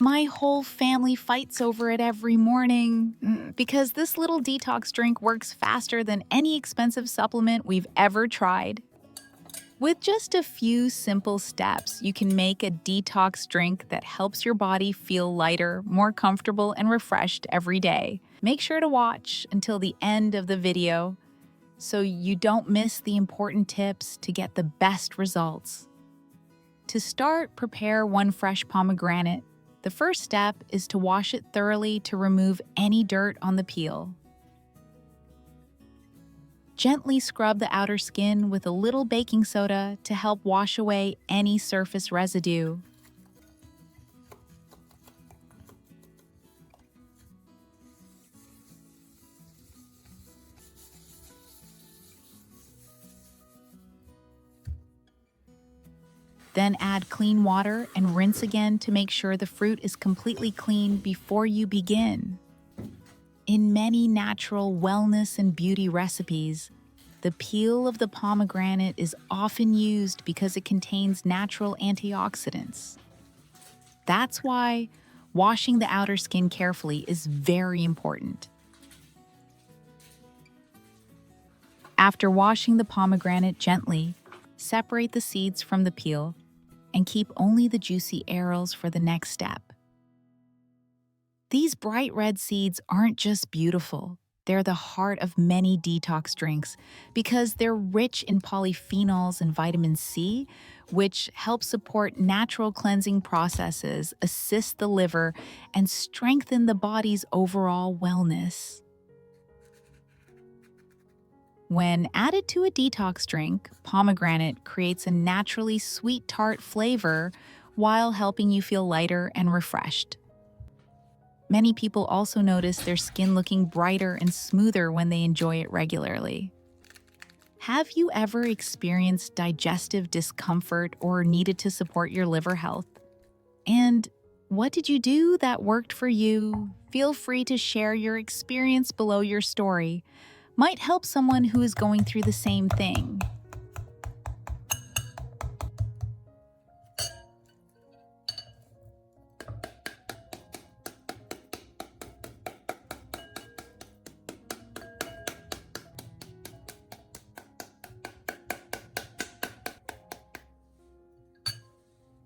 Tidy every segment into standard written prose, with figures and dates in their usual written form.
My whole family fights over it every morning because this little detox drink works faster than any expensive supplement we've ever tried. With just a few simple steps, you can make a detox drink that helps your body feel lighter, more comfortable, and refreshed every day. Make sure to watch until the end of the video so you don't miss the important tips to get the best results. To start, prepare one fresh pomegranate. The first step is to wash it thoroughly to remove any dirt on the peel. Gently scrub the outer skin with a little baking soda to help wash away any surface residue. Then add clean water and rinse again to make sure the fruit is completely clean before you begin. In many natural wellness and beauty recipes, the peel of the pomegranate is often used because it contains natural antioxidants. That's why washing the outer skin carefully is very important. After washing the pomegranate gently, separate the seeds from the peel and keep only the juicy arils for the next step. These bright red seeds aren't just beautiful, they're the heart of many detox drinks because they're rich in polyphenols and vitamin C, which help support natural cleansing processes, assist the liver, and strengthen the body's overall wellness. When added to a detox drink, pomegranate creates a naturally sweet tart flavor while helping you feel lighter and refreshed. Many people also notice their skin looking brighter and smoother when they enjoy it regularly. Have you ever experienced digestive discomfort or needed to support your liver health? And what did you do that worked for you? Feel free to share your experience below your story. Might help someone who is going through the same thing.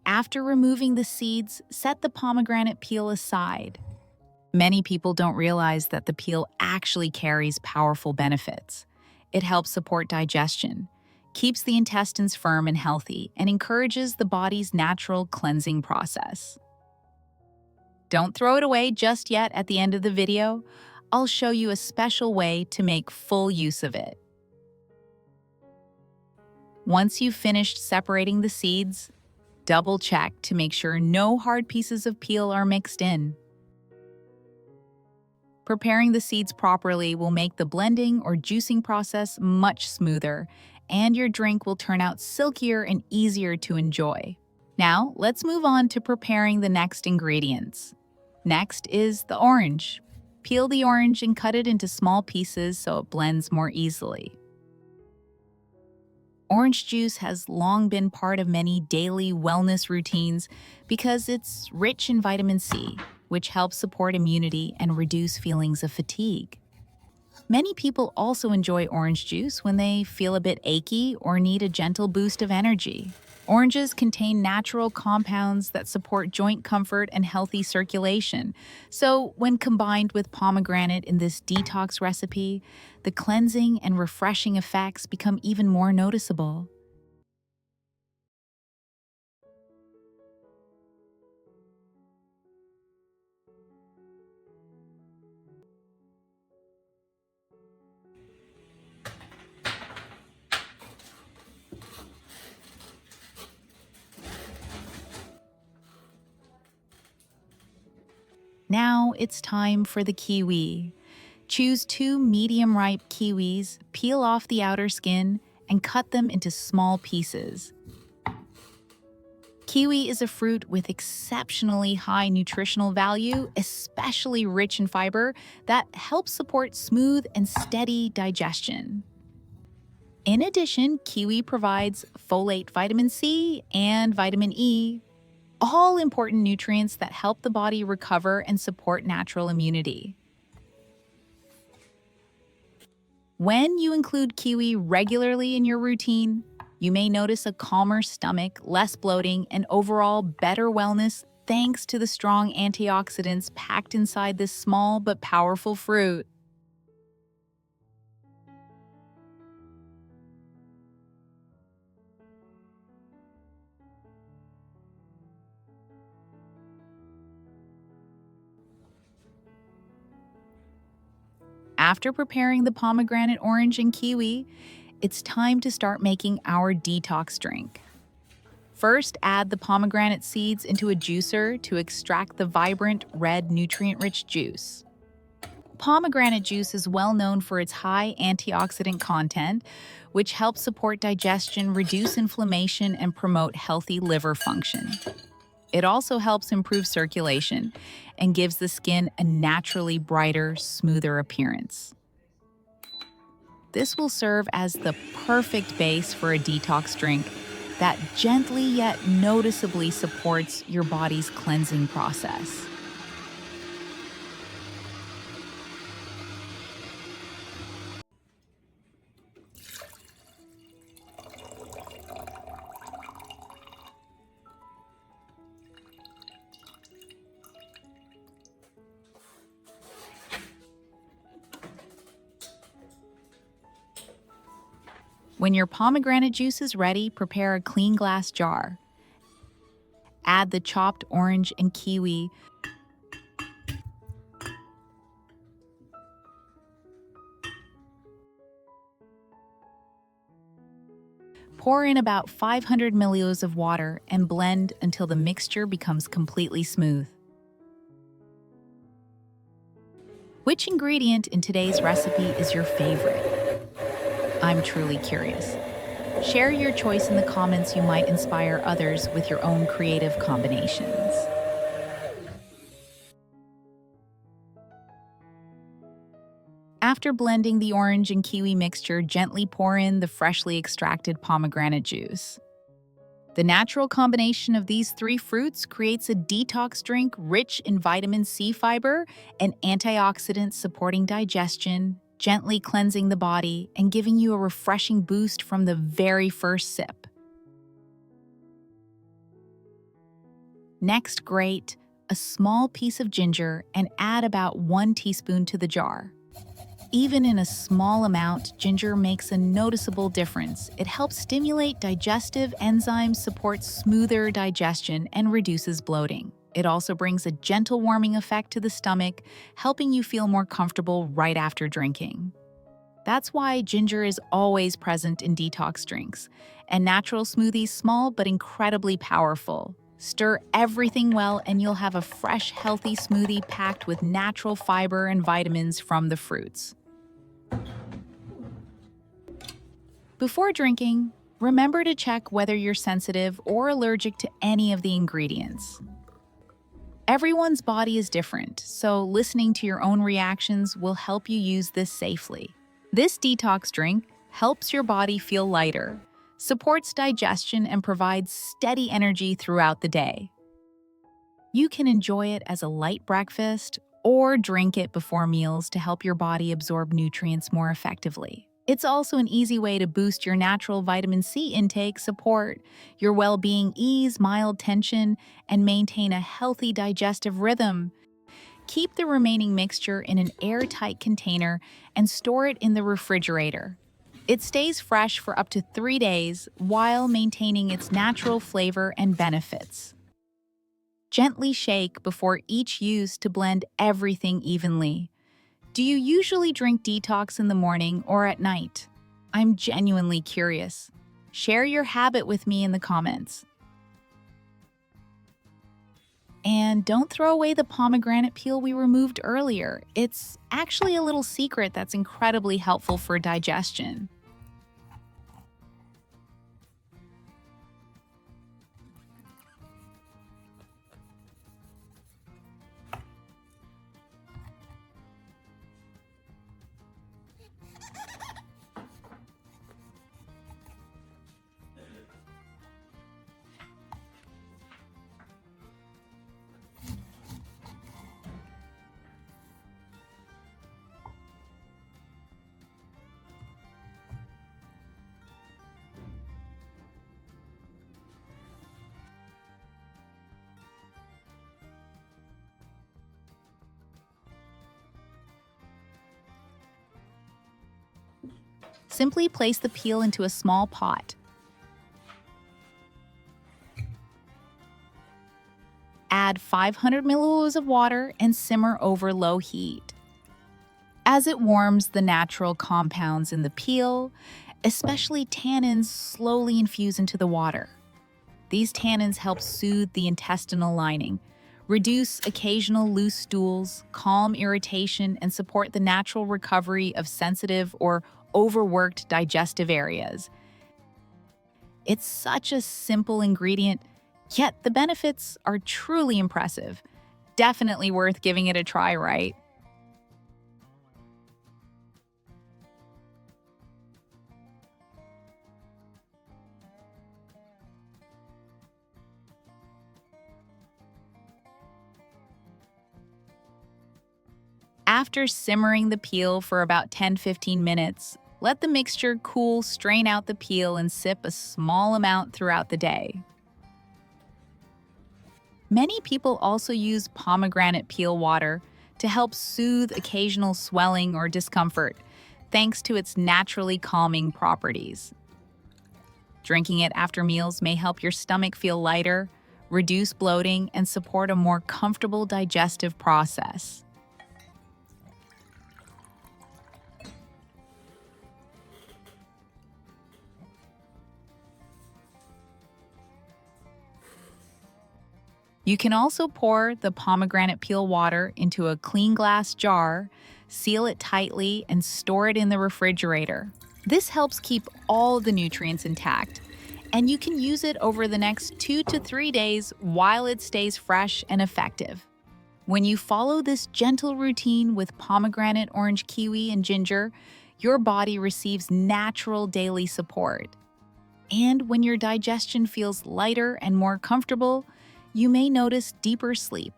After removing the seeds, set the pomegranate peel aside. Many people don't realize that the peel actually carries powerful benefits. It helps support digestion, keeps the intestines firm and healthy, and encourages the body's natural cleansing process. Don't throw it away just yet at the end of the video. I'll show you a special way to make full use of it. Once you've finished separating the seeds, double-check to make sure no hard pieces of peel are mixed in. Preparing the seeds properly will make the blending or juicing process much smoother, and your drink will turn out silkier and easier to enjoy. Now, let's move on to preparing the next ingredients. Next is the orange. Peel the orange and cut it into small pieces so it blends more easily. Orange juice has long been part of many daily wellness routines because it's rich in vitamin C, which helps support immunity and reduce feelings of fatigue. Many people also enjoy orange juice when they feel a bit achy or need a gentle boost of energy. Oranges contain natural compounds that support joint comfort and healthy circulation. So, when combined with pomegranate in this detox recipe, the cleansing and refreshing effects become even more noticeable. Now it's time for the kiwi. Choose 2 medium-ripe kiwis, peel off the outer skin, and cut them into small pieces. Kiwi is a fruit with exceptionally high nutritional value, especially rich in fiber, that helps support smooth and steady digestion. In addition, kiwi provides folate, vitamin C, and vitamin E, all important nutrients that help the body recover and support natural immunity. When you include kiwi regularly in your routine, you may notice a calmer stomach, less bloating, and overall better wellness thanks to the strong antioxidants packed inside this small but powerful fruit. After preparing the pomegranate, orange, and kiwi, it's time to start making our detox drink. First, add the pomegranate seeds into a juicer to extract the vibrant, red, nutrient-rich juice. Pomegranate juice is well known for its high antioxidant content, which helps support digestion, reduce inflammation, and promote healthy liver function. It also helps improve circulation and gives the skin a naturally brighter, smoother appearance. This will serve as the perfect base for a detox drink that gently yet noticeably supports your body's cleansing process. When your pomegranate juice is ready, prepare a clean glass jar. Add the chopped orange and kiwi. Pour in about 500 milliliters of water and blend until the mixture becomes completely smooth. Which ingredient in today's recipe is your favorite? I'm truly curious. Share your choice in the comments. You might inspire others with your own creative combinations. After blending the orange and kiwi mixture, gently pour in the freshly extracted pomegranate juice. The natural combination of these three fruits creates a detox drink rich in vitamin C fiber and antioxidants supporting digestion, gently cleansing the body, and giving you a refreshing boost from the very first sip. Next, grate a small piece of ginger and add about 1 teaspoon to the jar. Even in a small amount, ginger makes a noticeable difference. It helps stimulate digestive enzymes, supports smoother digestion, and reduces bloating. It also brings a gentle warming effect to the stomach, helping you feel more comfortable right after drinking. That's why ginger is always present in detox drinks, and natural smoothies small but incredibly powerful. Stir everything well and you'll have a fresh, healthy smoothie packed with natural fiber and vitamins from the fruits. Before drinking, remember to check whether you're sensitive or allergic to any of the ingredients. Everyone's body is different, so listening to your own reactions will help you use this safely. This detox drink helps your body feel lighter, supports digestion, and provides steady energy throughout the day. You can enjoy it as a light breakfast or drink it before meals to help your body absorb nutrients more effectively. It's also an easy way to boost your natural vitamin C intake, support your well-being, ease mild tension, and maintain a healthy digestive rhythm. Keep the remaining mixture in an airtight container and store it in the refrigerator. It stays fresh for up to 3 days while maintaining its natural flavor and benefits. Gently shake before each use to blend everything evenly. Do you usually drink detox in the morning or at night? I'm genuinely curious. Share your habit with me in the comments. And don't throw away the pomegranate peel we removed earlier. It's actually a little secret that's incredibly helpful for digestion. Simply place the peel into a small pot. Add 500 milliliters of water and simmer over low heat. As it warms, the natural compounds in the peel, especially tannins, slowly infuse into the water. These tannins help soothe the intestinal lining, reduce occasional loose stools, calm irritation, and support the natural recovery of sensitive or overworked digestive areas. It's such a simple ingredient, yet the benefits are truly impressive. Definitely worth giving it a try, right? After simmering the peel for about 10-15 minutes, let the mixture cool, strain out the peel, and sip a small amount throughout the day. Many people also use pomegranate peel water to help soothe occasional swelling or discomfort, thanks to its naturally calming properties. Drinking it after meals may help your stomach feel lighter, reduce bloating, and support a more comfortable digestive process. You can also pour the pomegranate peel water into a clean glass jar, seal it tightly, and store it in the refrigerator. This helps keep all the nutrients intact, and you can use it over the next 2 to 3 days while it stays fresh and effective. When you follow this gentle routine with pomegranate, orange, kiwi, and ginger, your body receives natural daily support. And when your digestion feels lighter and more comfortable, you may notice deeper sleep,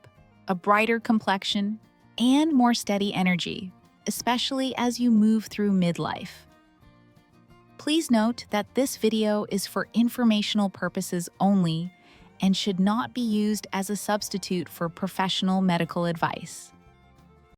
a brighter complexion, and more steady energy, especially as you move through midlife. Please note that this video is for informational purposes only and should not be used as a substitute for professional medical advice.